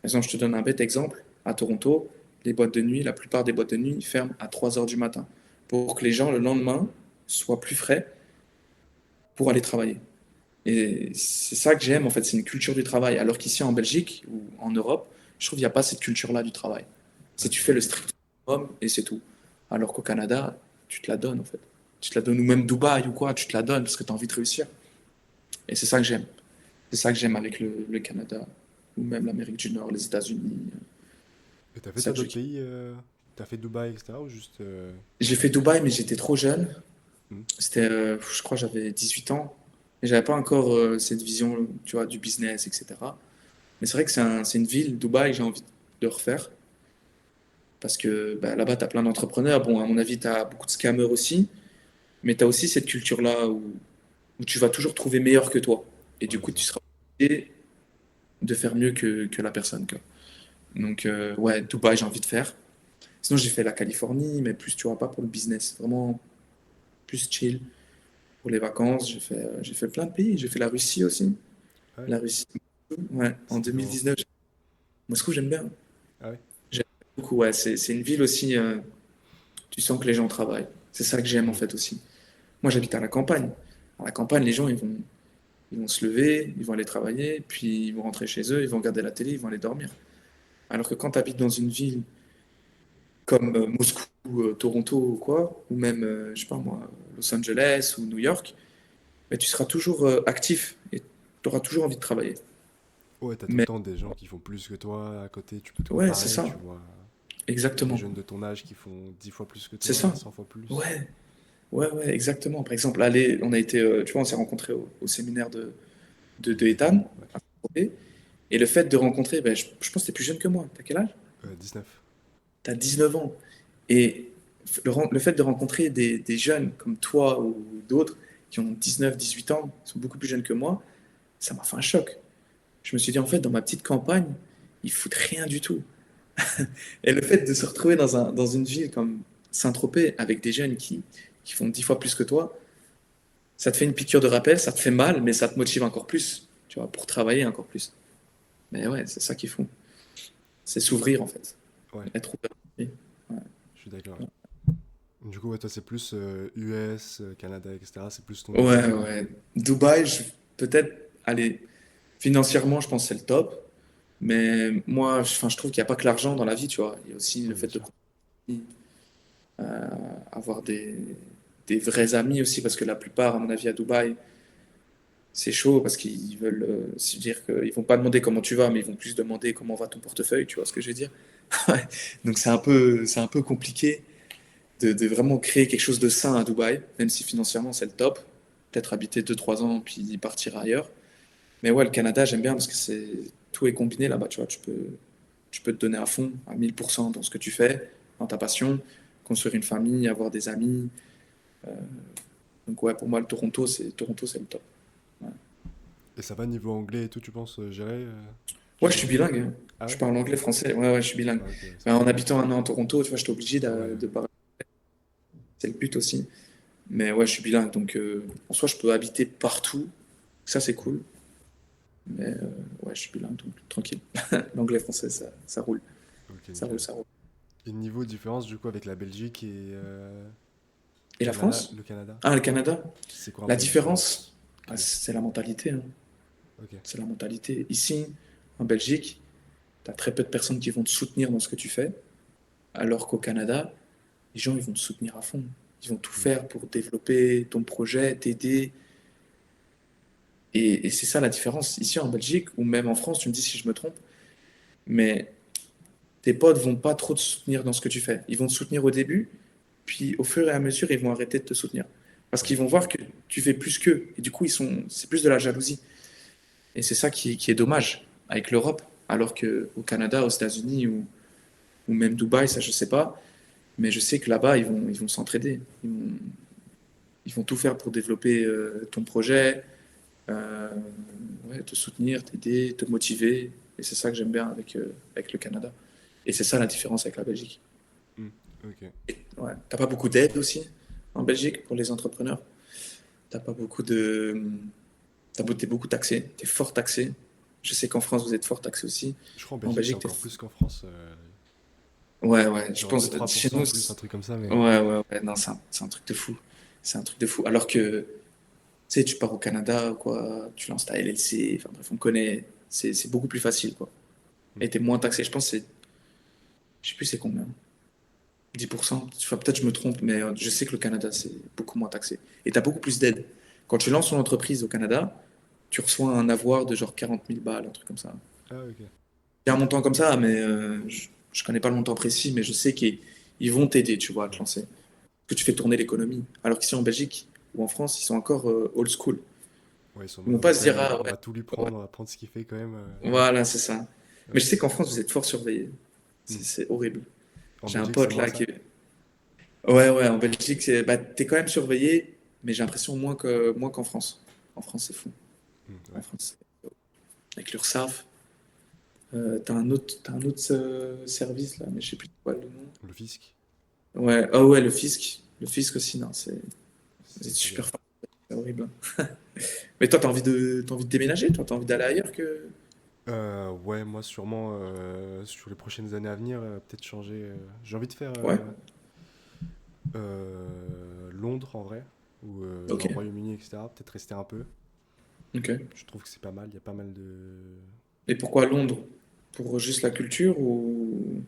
exemple, je te donne un bête exemple. À Toronto, les boîtes de nuit, la plupart des boîtes de nuit ferment à 3 heures du matin pour que les gens, le lendemain, soient plus frais pour aller travailler. Et c'est ça que j'aime, en fait, c'est une culture du travail. Alors qu'ici, en Belgique ou en Europe, je trouve qu'il n'y a pas cette culture-là du travail. Ouais, C'est tu c'est fais vrai. le strict minimum et c'est tout. Alors qu'au Canada, tu te la donnes, en fait. Tu te la donnes, ou même Dubaï ou quoi, tu te la donnes parce que tu as envie de réussir. Et c'est ça que j'aime. C'est ça que j'aime avec le Canada, ou même l'Amérique du Nord, les États-Unis. Et t'as fait C'est ça toi que je d'autres kiffe. pays? T'as fait Dubaï, etc. Ou juste... J'ai fait Dubaï, mais j'étais trop jeune. hmm. C'était, je crois, que j'avais 18 ans. Et j'avais pas encore cette vision, tu vois, du business, etc. Mais c'est vrai que c'est une ville, Dubaï, j'ai envie de refaire. Parce que bah, là-bas, tu as plein d'entrepreneurs. Bon, à mon avis, tu as beaucoup de scammers aussi. Mais tu as aussi cette culture-là où tu vas toujours trouver meilleur que toi. Et du Ouais, coup, c'est tu ça. seras obligé de faire mieux que la personne, quoi. Donc, ouais, Dubaï, j'ai envie de faire. Sinon, j'ai fait la Californie, mais plus, tu vois, pas pour le business. Vraiment plus chill. Pour les vacances, j'ai fait plein de pays. J'ai fait la Russie aussi. Ah ouais. La Russie, ouais, en C'était comment? 2019. Moscou, j'aime bien. Ah ouais. J'aime beaucoup, ouais. C'est une ville aussi, tu sens que les gens travaillent. C'est ça que j'aime en Hmm. fait aussi. Moi, j'habite à la campagne. À la campagne, les gens, ils vont se lever, ils vont aller travailler, puis ils vont rentrer chez eux, ils vont regarder la télé, ils vont aller dormir. Alors que quand tu habites dans une ville comme Moscou, Toronto ou quoi, ou même, je sais pas moi, Los Angeles ou New York, mais tu seras toujours actif et tu auras toujours envie de travailler. Ouais, t'as tout le Mais temps des gens qui font plus que toi à côté, tu peux te ouais, c'est comparer, ça, tu vois des exactement. jeunes de ton âge qui font 10 fois plus que C'est toi, ça. 100 fois plus. Ouais, ouais, ouais, exactement. Par exemple, allez, on a été, tu vois, on s'est rencontrés au séminaire de Ethan, Ethan. ouais. Et le fait de rencontrer, ben, je pense que t'es plus jeune que moi. T'as quel âge? 19. T'as 19 ans. Et le fait de rencontrer des jeunes comme toi ou d'autres qui ont 19, 18 ans, qui sont beaucoup plus jeunes que moi, ça m'a fait un choc. Je me suis dit, en fait, dans ma petite campagne, ils foutent rien du tout. Et le fait de se retrouver dans une ville comme Saint-Tropez avec des jeunes qui font 10 fois plus que toi, ça te fait une piqûre de rappel, ça te fait mal, mais ça te motive encore plus, tu vois, pour travailler encore plus. Mais ouais, c'est ça qu'il faut. C'est s'ouvrir, en fait. Ouais, Être ouvert. Ouais. je suis d'accord. Du coup, ouais, toi, c'est plus US, Canada, etc. C'est plus ton idée, Ouais, quoi. ouais. Dubaï, peut-être, allez, financièrement, je pense que c'est le top. Mais moi, enfin, je trouve qu'il n'y a pas que l'argent dans la vie, tu vois. Il y a aussi le Ouais, bien fait de sûr. avoir des vrais amis aussi, parce que la plupart, à mon avis, à Dubaï, c'est chaud parce qu'ils veulent se dire qu'ils vont pas demander comment tu vas, mais ils vont plus demander comment va ton portefeuille, tu vois ce que je veux dire? Ouais. Donc c'est un peu compliqué de vraiment créer quelque chose de sain à Dubaï, même si financièrement c'est le top. Peut-être habiter 2 3 ans puis partir ailleurs. Mais ouais, le Canada, j'aime bien parce que tout est combiné là-bas, tu vois. Tu peux te donner à fond, à 1000% dans ce que tu fais, dans ta passion, construire une famille, avoir des amis. Donc ouais, pour moi, le Toronto, c'est le top. Ouais. Et ça va niveau anglais et tout, tu penses gérer Ouais, tu je suis t'en... bilingue, hein. Ah Je ouais? parle anglais, français. Ouais, ouais, je suis bilingue. Ah, ok, ouais, c'est Ben, cool. en habitant un an à Toronto, tu vois, j'étais obligé Ouais, ouais. de parler. C'est le but aussi. Mais ouais, je suis bilingue, donc en soi, je peux habiter partout. Ça, c'est cool. Mais ouais, je suis bilingue, donc tranquille. L'anglais, français, ça roule. Ok, Ça roule, nickel. ça roule. Et niveau différence, du coup, avec la Belgique et Et la France? Le Canada, Ah, le Canada? c'est quoi un La peu les différence, différences ah, clés? c'est la mentalité, hein. Ok. C'est la mentalité. Ici, en Belgique, tu as très peu de personnes qui vont te soutenir dans ce que tu fais, alors qu'au Canada, les gens, ils vont te soutenir à fond. Ils vont tout Hmm. faire pour développer ton projet, t'aider. Et c'est ça la différence. Ici, en Belgique, ou même en France, tu me dis si je me trompe, mais tes potes vont pas trop te soutenir dans ce que tu fais. Ils vont te soutenir au début, puis au fur et à mesure, ils vont arrêter de te soutenir. Parce Ouais. qu'ils vont voir que tu fais plus qu'eux. Et du coup, c'est plus de la jalousie. Et c'est ça qui est dommage avec l'Europe. Alors qu'au Canada, aux États-Unis ou même Dubaï, ça je sais pas, mais je sais que là-bas, ils vont s'entraider. Ils vont tout faire pour développer ton projet, euh, ouais, te soutenir, t'aider, te motiver. Et c'est ça que j'aime bien avec le Canada. Et c'est ça la différence avec la Belgique. Hmm. Ok. Et, ouais, t'as pas beaucoup d'aide aussi en Belgique pour les entrepreneurs. T'as pas beaucoup de. T'es beaucoup taxé, t'es fort taxé. Je sais qu'en France, vous êtes fort taxé aussi. Je crois en En Belgique, c'est Belgique, encore plus qu'en France. ouais, ouais, je Genre deux pense, trois pour chez cent nous, en plus, un truc comme ça, mais... ouais, ouais, ouais, non, c'est un truc de fou. C'est un truc de fou. Alors que, tu sais, tu pars au Canada, quoi, tu lances ta LLC, enfin bref, on connaît, c'est beaucoup plus facile, quoi. Hmm. Et t'es moins taxé, je pense, je sais plus c'est combien, 10%. Enfin, peut-être je me trompe, mais je sais que le Canada, c'est beaucoup moins taxé. Et t'as beaucoup plus d'aide. Quand tu lances ton entreprise au Canada, tu reçois un avoir de genre 40 000 balles, un truc comme ça. Ah, ok. Il y a un montant comme ça, mais je connais pas le montant précis, mais je sais qu'ils vont t'aider, tu vois, à te Ouais. lancer. Que tu fais tourner l'économie. Alors qu'ici en Belgique ou en France, ils sont encore old school. Ouais, ils sont en Ils mode, vont pas se dire, ah on ouais, va tout lui ouais, prendre, on va prendre ce qu'il fait quand même. voilà, c'est ça. Mais je Ok. sais qu'en France, vous êtes fort surveillés. Hmm. C'est horrible. En J'ai un Belgique, c'est pote moins là ça? qui. Ouais, ouais, en Belgique, bah, t'es quand même surveillé, mais j'ai l'impression moins qu'en France. En France, c'est fou. Hmm, En ouais. France, avec l'URSSAF, t'as un autre service là, mais je sais plus quoi le nom. Le fisc, Ouais, ah ouais, le fisc. Le fisc aussi, non, c'est c'est super galère. fort. C'est horrible. Mais toi, t'as envie de déménager, toi, t'as envie d'aller ailleurs que. Ouais, moi sûrement sur les prochaines années à venir, peut-être changer. J'ai envie de faire Ouais, Londres en vrai, ou ok, dans le Royaume-Uni, etc. Peut-être rester un peu. ok. Je trouve que c'est pas mal, il y a pas mal de... Et pourquoi Londres? Pour juste la culture ou.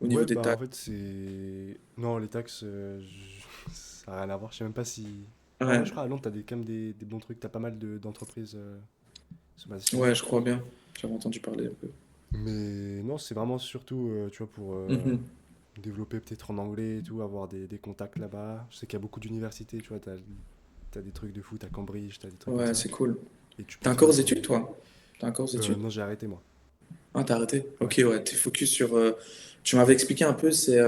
au niveau Ouais, des bah en taxes? fait, c'est. Non, les taxes, ça n'a rien à voir. Je sais même pas si. En vrai, je Ouais, crois à Londres, t'as quand même des bons trucs. T'as pas mal d'entreprises se basent chez eux. ouais, je crois bien. J'avais entendu parler un peu. Mais non, c'est vraiment surtout, tu vois, pour Mhm. développer peut-être en anglais et tout, avoir des contacts là-bas. Je sais qu'il y a beaucoup d'universités, tu vois, t'as des trucs de foot à Cambridge, t'as des trucs comme Ouais, ça. c'est cool. Et tu peux T'as encore aux trouver. études, toi? T'as encore aux études? Non, j'ai arrêté moi. Ah, t'as arrêté? Ouais. Ok, ouais, t'es focus sur. Tu m'avais expliqué un peu, c'est.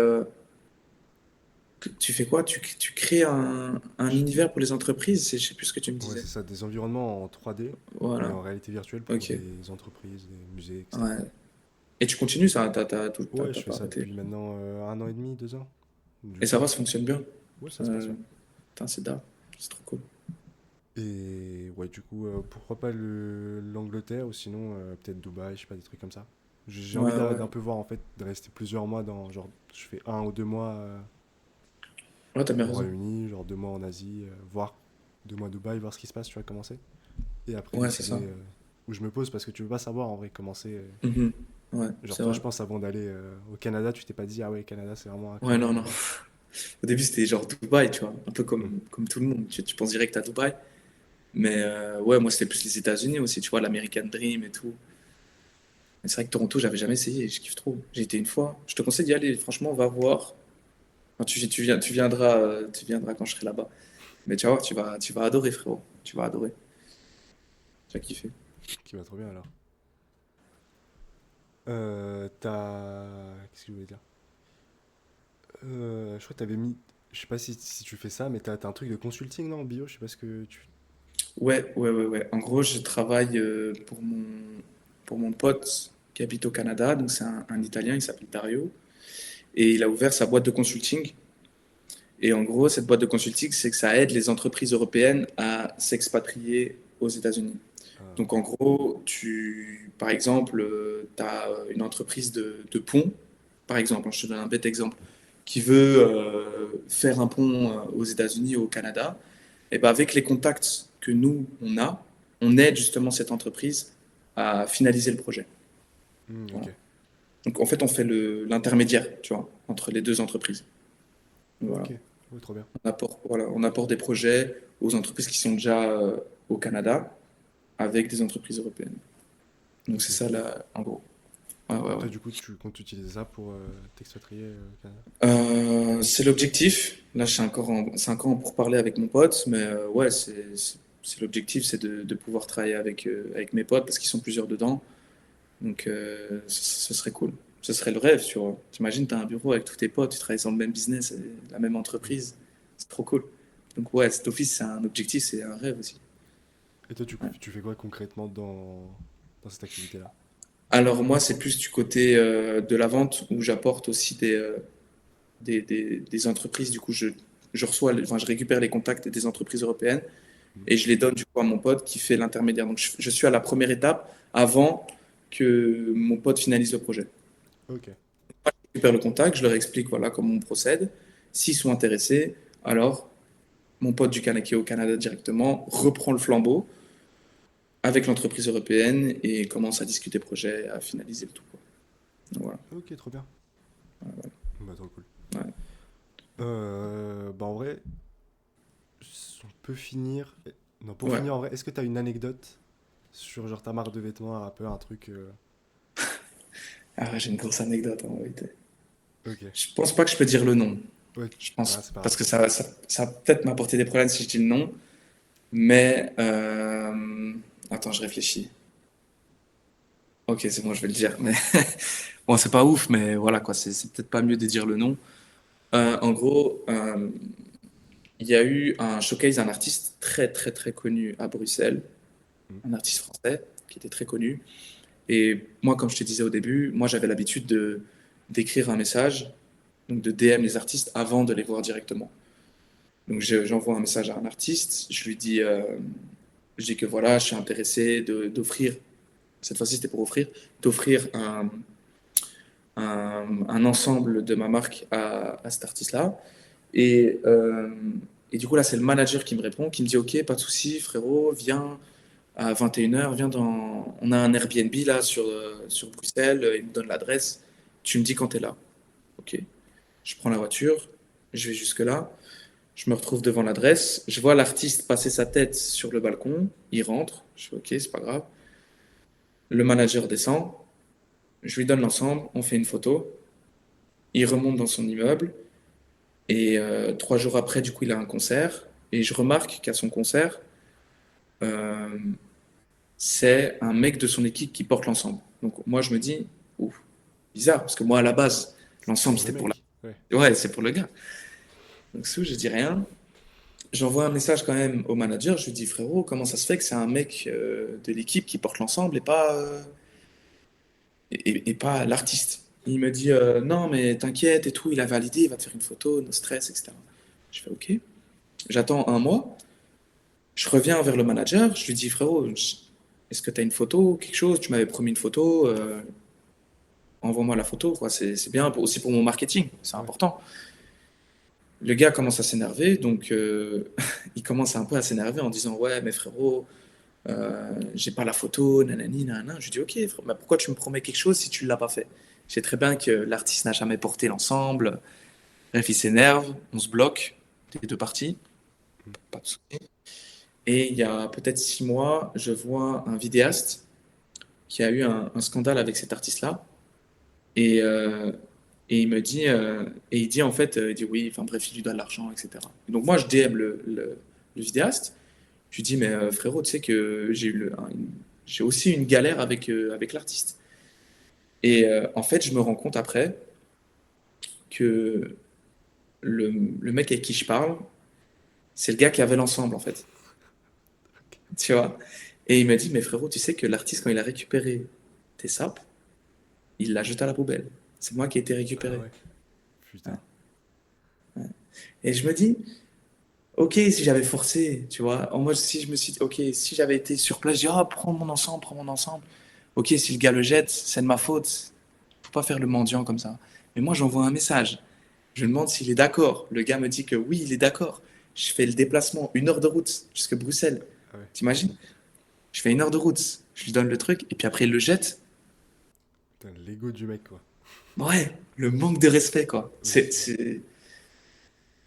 Tu fais quoi? Tu crées un Je- univers pour les entreprises? Je sais plus ce que tu me Ouais, disais. c'est ça, des environnements en 3D, mais Voilà. en réalité virtuelle pour Ok. des entreprises, des musées, etc. Ouais. Et tu continues ça? Ouais, je T'as fais pas ça arrêté. depuis maintenant 1 an et demi, 2 ans. Du Et ça coup, va, ça fonctionne bien? ouais, ça se passe, Euh, ouais. Putain, c'est dingue. C'est trop cool. Et ouais, du coup, pourquoi pas l'Angleterre ou sinon peut-être Dubaï, je sais pas, des trucs comme ça. J'ai envie Ouais, ouais. d'un peu voir en fait, de rester plusieurs mois dans, genre, je fais 1 ou 2 mois Ouais, t'as bien au raison. Royaume-Uni, genre 2 mois en Asie, voir 2 mois à Dubaï, voir ce qui se passe, tu vois, commencer. Et après Ouais, c'est décider ça. où je me pose parce que tu veux pas savoir en vrai commencer. Mhm. Ouais, Genre c'est toi, vrai. je pense avant d'aller au Canada, tu t'es pas dit, ah ouais, Canada, c'est vraiment Ouais, incroyable non, et non. tout. Au début, c'était genre Dubaï, tu vois. Un peu Hmm. comme tout le monde. Tu penses direct à Dubaï. Mais ouais, moi, c'était plus les États-Unis aussi, tu vois, l'American Dream et tout. Mais c'est vrai que Toronto, j'avais jamais essayé. Je kiffe trop. J'ai été une fois. Je te conseille d'y aller. Franchement, on va voir. Enfin, tu viendras quand je serai là-bas. Mais tu vas voir, tu vas adorer, frérot. Tu vas adorer. Tu vas kiffer. Qui va trop bien alors. Qu'est-ce que je voulais dire? Je crois que t'avais mis. Je sais pas si tu fais ça, mais t'as un truc de consulting, non, en bio? Je sais pas ce que tu. Ouais, ouais, ouais, ouais. En gros, je travaille pour mon pote qui habite au Canada. Donc, c'est un Italien, il s'appelle Dario. Et il a ouvert sa boîte de consulting. Et en gros, cette boîte de consulting, c'est que ça aide les entreprises européennes à s'expatrier aux États-Unis. Ah, Donc, en gros, par exemple, tu as une entreprise de pont, par exemple, hein, je te donne un bête exemple, qui veut faire un pont aux États-Unis, au Canada. Et ben avec les contacts que nous, on aide justement cette entreprise à finaliser le projet. ok. Voilà. Donc, en fait, on fait l'intermédiaire, tu vois, entre les deux entreprises. Voilà. Ok. Ouais, trop bien. Voilà, on apporte des projets aux entreprises qui sont déjà au Canada avec des entreprises européennes. Donc c'est Ok, ça trop bien. là, en gros. Ouais, ouais, Et ouais. toi, du coup, tu comptes utiliser ça pour t'expatrier au Canada? C'est l'objectif. Là, c'est encore en pourparlers avec mon pote, mais ouais, c'est l'objectif, c'est de pouvoir travailler avec mes potes parce qu'ils sont plusieurs dedans. Donc ce serait cool. Ce serait le rêve, tu vois. T'imagines, t'as un bureau avec tous tes potes, tu travailles dans le même business, la même Mm. entreprise. C'est trop cool. Donc ouais, cet office, c'est un objectif, c'est un rêve aussi. Et toi, Ouais. tu fais quoi concrètement dans cette activité-là? Alors moi, c'est plus du côté de la vente où j'apporte aussi des entreprises. Du coup, je reçois, enfin, je récupère les contacts des entreprises européennes Mm. et je les donne du coup à mon pote qui fait l'intermédiaire. Donc je suis à la première étape avant que mon pote finalise le projet. Ok. Je récupère le contact, je leur explique voilà comment on procède. S'ils sont intéressés, alors mon pote du Canada qui est au Canada directement reprend le flambeau avec l'entreprise européenne et commence à discuter projet, à finaliser le tout, quoi. Donc, voilà. Ok, trop bien. Bah, trop cool. Ouais. Bah, en vrai, on peut finir. Non, pour Ouais. finir, en vrai, est-ce que t'as une anecdote sur genre ta marque de vêtements, un peu un truc. Ah ouais, j'ai une grosse anecdote en vérité. Ok. Je pense pas que je peux dire le nom. Ouais. Je Ah, pense c'est pas grave. parce que ça va peut-être m'apporter des problèmes si je dis le nom. Mais attends, je réfléchis. Ok, c'est bon, je vais le dire. Mais bon, c'est pas ouf, mais voilà quoi. C'est peut-être pas mieux de dire le nom. En gros, il y a eu un showcase d'un artiste très très très connu à Bruxelles, Mm. un artiste français qui était très connu. Et moi, comme je te disais au début, moi j'avais l'habitude de d'écrire un message, donc de DM les artistes avant de les voir directement. Donc j'envoie un message à un artiste, je dis que voilà, je suis intéressé d'offrir, cette fois-ci c'était pour offrir, d'offrir un ensemble de ma marque à cet artiste-là. Et, euh, et du coup là c'est le manager qui me répond, qui me dit ok, pas de souci frérot, viens à 21h, viens on a un Airbnb là sur Bruxelles, il me donne l'adresse, tu me dis quand tu es là. Ok. Je prends la voiture, je vais jusque-là, je me retrouve devant l'adresse, je vois l'artiste passer sa tête sur le balcon, il rentre, je fais ok, c'est pas grave. Le manager descend, je lui donne l'ensemble, on fait une photo, il remonte dans son immeuble, et 3 jours après, du coup, il a un concert, et je remarque qu'à son concert, euh, c'est un mec de son équipe qui porte l'ensemble. Donc moi, je me dis, ouf, bizarre, parce que moi, à la base, C'est l'ensemble, pour le c'était pour la... mec. Ouais. Ouais, c'est pour le gars. Donc sous, je dis rien. J'envoie un message quand même au manager, je lui dis, frérot, comment ça se fait que c'est un mec de l'équipe qui porte l'ensemble et pas l'artiste? Il me dit, non, mais t'inquiète et tout, il a validé, il va te faire une photo, no stress, etc. Je fais, ok. J'attends un mois, je reviens vers le manager, je lui dis, frérot, est-ce que tu as une photo, quelque chose? Tu m'avais promis une photo, envoie-moi la photo, quoi. C'est bien aussi pour mon marketing, c'est Ouais. important. Le gars commence à s'énerver, donc il commence un peu à s'énerver en disant, ouais, mais frérot, j'ai pas la photo, nanani, nanana. Je lui dis, ok, frère, mais pourquoi tu me promets quelque chose si tu l'as pas fait? Je sais très bien que l'artiste n'a jamais porté l'ensemble. Bref, il s'énerve, on se bloque, les deux parties, Mm. pas de souci. Et il y a peut-être 6 mois, je vois un vidéaste qui a eu un scandale avec cet artiste-là. Et, euh, et il me dit, et il dit en fait, il dit oui, enfin bref, il lui doit de l'argent, etc. Et donc moi, je DM le vidéaste. Je lui dis, mais frérot, tu sais que j'ai aussi une galère avec l'artiste. Et en fait, je me rends compte après que le mec avec qui je parle, c'est le gars qui avait l'ensemble, en fait. Tu vois? Et il m'a dit, mais frérot, tu sais que l'artiste, quand il a récupéré tes sapes, il l'a jeté à la poubelle. C'est moi qui ai été Ah récupéré. ouais. Ouais, Putain. ouais. Et je me dis, ok, si j'avais forcé, tu vois, en moi, si je me suis dit, ok, si j'avais été sur place, je dis, ah, prends mon ensemble, prends mon ensemble. Ok, si le gars le jette, c'est de ma faute. Faut pas faire le mendiant comme ça. Mais moi, j'envoie un message. Je lui demande s'il est d'accord. Le gars me dit que oui, il est d'accord. Je fais le déplacement, 1 heure de route jusqu'à Bruxelles. Ah ouais. T'imagines? Je fais 1 heure de route. Je lui donne le truc et puis après, il le jette. Putain, l'ego du mec, quoi. Ouais, le manque de respect, quoi. Ouais,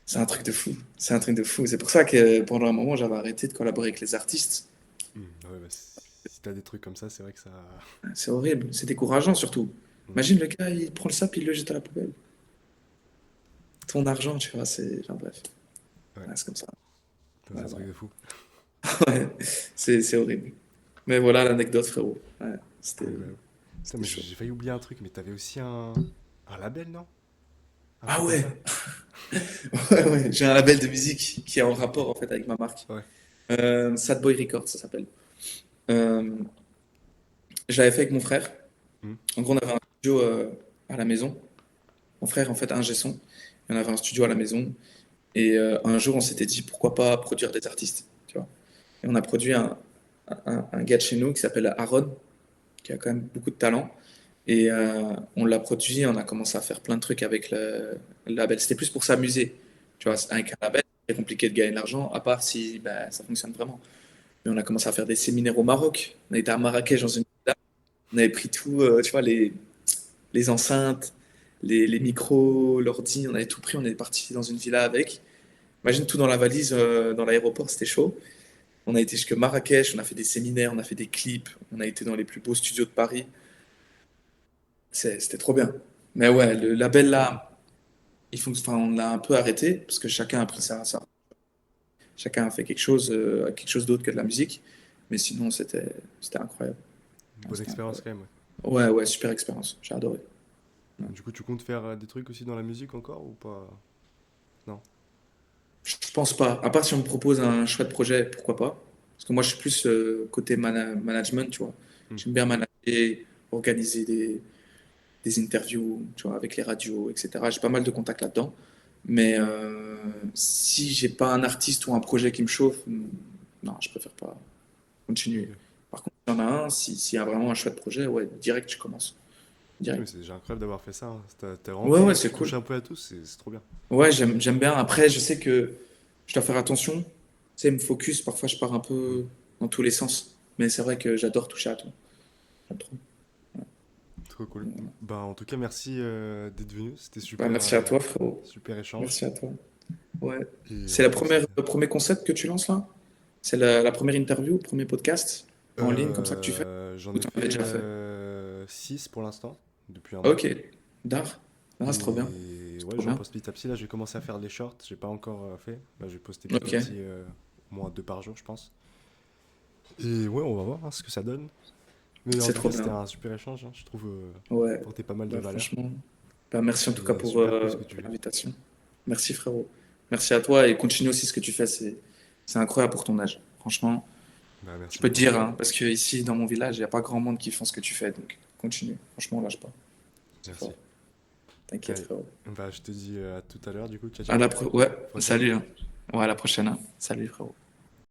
C'est un truc de fou. C'est un truc de fou. C'est pour ça que pendant un moment, j'avais arrêté de collaborer avec les artistes. Ouais, bah, si t'as des trucs comme ça, c'est vrai que ça. C'est horrible. C'est décourageant, surtout. Mm. Imagine le gars, il prend le sap, il le jette à la poubelle. Ton argent, tu vois, c'est. Enfin, bref. Ouais, Ouais, c'est comme ça. putain, c'est Ouais, un truc voilà. de fou. Ouais, c'est horrible. Mais voilà l'anecdote, frérot. Ouais, Incroyable. Putain, c'était mais chaud. j'ai failli oublier un truc, mais t'avais aussi un label, non? Un Ah truc comme ouais, ça? ouais, ouais. J'ai un label de musique qui est en rapport en fait avec ma marque. Ouais. Sad Boy Records, ça s'appelle. Euh, je l'avais fait avec mon frère. Mm. En gros, on avait un studio à la maison. Mon frère, en fait, ingé son. Et on avait un studio à la maison. Et un jour, on s'était dit pourquoi pas produire des artistes, tu vois. Et on a produit un gars de chez nous qui s'appelle Aaron, qui a quand même beaucoup de talent. Et on l'a produit, on a commencé à faire plein de trucs avec le label. C'était plus pour s'amuser. Tu vois, Ouais. avec un label, c'est compliqué de gagner de l'argent, à part si bah, ça fonctionne vraiment. Mais on a commencé à faire des séminaires au Maroc. On a été à Marrakech dans une villa. On avait pris tout, tu vois, les enceintes, les micros, l'ordi, on avait tout pris. On est parti dans une villa avec. Imagine tout dans la valise, dans l'aéroport, c'était chaud. On a été jusque Marrakech, on a fait des séminaires, on a fait des clips, on a été dans les plus beaux studios de Paris. C'était trop bien. Mais ouais, le label là, enfin, on l'a un peu arrêté parce que chacun a pris ça. Chacun a fait quelque chose d'autre que de la musique. Mais sinon, c'était incroyable. Une Ouais, bonne c'était expérience incroyable. quand même, ouais. Ouais, ouais, super expérience. J'ai adoré. Ouais. Du coup, tu comptes faire des trucs aussi dans la musique encore ou pas? Non. Je pense pas. À part si on me propose un chouette projet, pourquoi pas. Parce que moi, je suis plus côté management, tu vois. Mm. J'aime bien manager, organiser des interviews, tu vois, avec les radios, etc. J'ai pas mal de contacts là-dedans. Mais si j'ai pas un artiste ou un projet qui me chauffe, non, je préfère pas continuer. Ok. Par contre, s'il y en a un, s'il y a vraiment un chouette projet, ouais, direct, je commence. Ok, mais Direct. c'est déjà incroyable d'avoir fait ça, hein. T'as vraiment Ouais, ouais, pu c'est cool. toucher un peu à tout, c'est trop bien. Ouais, j'aime bien. Après, je sais que je dois faire attention. Tu sais, me focus, parfois je pars un Mm. peu dans tous les sens. Mais c'est vrai que j'adore toucher à tout. J'aime trop. Trop trop cool. Bah, en tout cas, merci d'être venu. C'était Bah, super, merci à toi, frérot. super échange. Merci à toi. Ouais. Et C'est en tout cas, c'était. le premier concept que tu lances là? C'est la première interview, le premier podcast en ligne comme ça que tu fais? J'en Ou ai tu en avais fait déjà fait? 6 pour l'instant, depuis un mois. Ok. D'art. Ah, c'est trop bien. Et C'est ouais, trop j'en bien. poste petit à petit. Là, j'ai commencé à faire les shorts. J'ai pas encore fait. Là, je vais poster petit à Ok. petit, au moins 2 par jour, je pense. Et ouais, on va voir ce que ça donne. Mais en C'est tout trop cas, c'était bien. un super échange, hein. Je trouve Ouais. apporter pas mal de Bah, valeur. franchement. Bah, merci en tout Et cas super cool ce que tu pour fais. l'invitation. Merci, frérot. Merci à toi et continue aussi ce que tu fais. C'est incroyable pour ton âge. Franchement, Bah, je merci peux te beaucoup. dire, hein, parce que ici, dans mon village, il n'y a pas grand monde qui font ce que tu fais. Donc, continue. Franchement, lâche pas. C'est fort. Merci. T'inquiète, Allez, frérot. bah, je te dis à tout à l'heure, du coup. Ciao, À ciao. la pro- ouais, Prochaine. salut, hein. Ouais, à la prochaine, hein. Salut, frérot.